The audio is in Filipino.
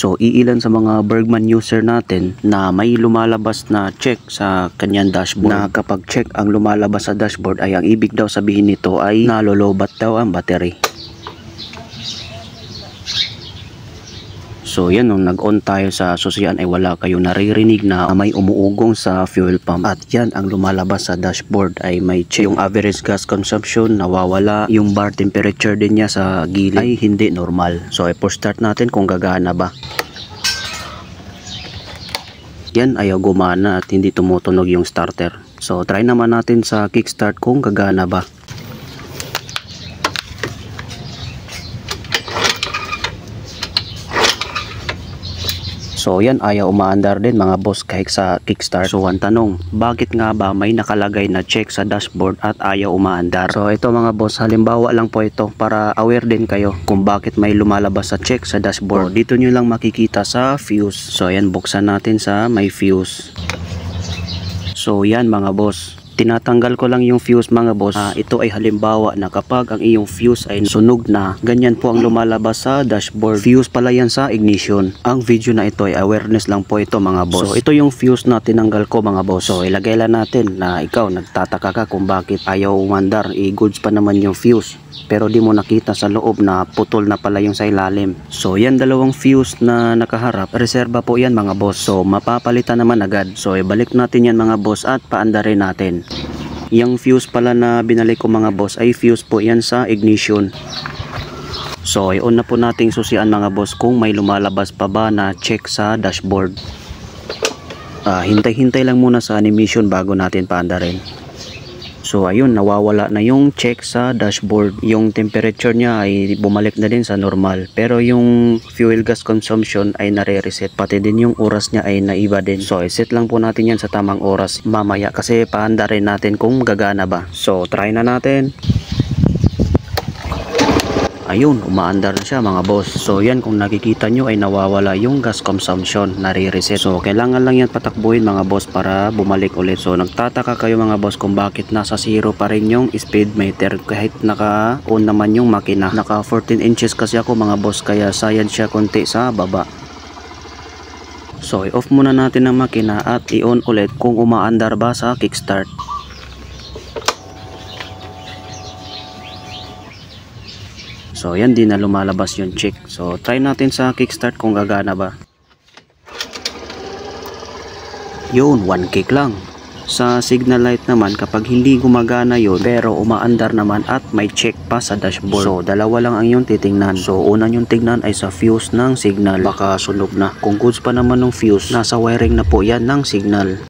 So iilan sa mga Bergman user natin na may lumalabas na check sa kanyang dashboard, na kapag check ang lumalabas sa dashboard ay ang ibig daw sabihin nito ay nalolobat daw ang battery. So yan, nung nag-on tayo sa susian ay wala kayong naririnig na may umuugong sa fuel pump. At yan, ang lumalabas sa dashboard ay may check. Yung average gas consumption nawawala, yung bar temperature din niya sa gilid ay hindi normal. So i-start natin kung gagana ba. Yan, ayaw gumana at hindi tumutunog yung starter. So try naman natin sa kickstart kung gagana ba. So yan, ayaw umaandar din mga boss kahit sa kickstart. So ang tanong, bakit nga ba may nakalagay na check sa dashboard at ayaw umaandar? So ito mga boss, halimbawa lang po ito para aware din kayo kung bakit may lumalabas sa check sa dashboard. So, dito nyo lang makikita sa fuse. So yan, buksan natin sa may fuse. So yan mga boss, tinatanggal ko lang yung fuse mga boss. Ito ay halimbawa na kapag ang iyong fuse ay sunog na, ganyan po ang lumalabas sa dashboard. Fuse pala yan sa ignition. Ang video na ito ay awareness lang po ito mga boss. So ito yung fuse na tinanggal ko mga boss. So ilagay lang natin na ikaw nagtataka ka kung bakit ayaw umandar. Goods pa naman yung fuse, pero di mo nakita sa loob na putol na pala yung sa ilalim. So yan, dalawang fuse na nakaharap, reserba po yan mga boss. So mapapalitan naman agad. So ibalik natin yan mga boss at paandarin natin. Yung fuse pala na binalik ko mga boss ay fuse po yan sa ignition. So i-on na po nating susian mga boss kung may lumalabas pa ba na check sa dashboard. Hintay-hintay lang muna sa animation bago natin paandarin. So ayun, nawawala na yung check sa dashboard. Yung temperature niya ay bumalik na din sa normal, pero yung fuel gas consumption ay nare-reset, pati din yung oras niya ay naiba din. So iset lang po natin yan sa tamang oras mamaya kasi paanda rin natin kung gagana ba. So try na natin. Ayun, umaandar na siya mga boss. So yan, kung nakikita nyo ay nawawala yung gas consumption, nare-reset. So kailangan lang yan patakbuhin mga boss para bumalik ulit. So nagtataka kayo mga boss kung bakit nasa 0 pa rin yung speed meter kahit naka-on naman yung makina. Naka 14 inches kasi ako mga boss, kaya sayad siya konti sa baba. So i-off muna natin ang makina at i-on ulit kung umaandar ba sa kickstart. So yan, din na lumalabas yung check. So try natin sa kickstart kung gagana ba. Yun, 1 kick lang. Sa signal light naman, kapag hindi gumagana yun pero umaandar naman at may check pa sa dashboard, so dalawa lang ang yung titingnan. So una yung tingnan ay sa fuse ng signal, baka sunog na. Kung goods pa naman ng fuse, nasa wiring na po yan ng signal.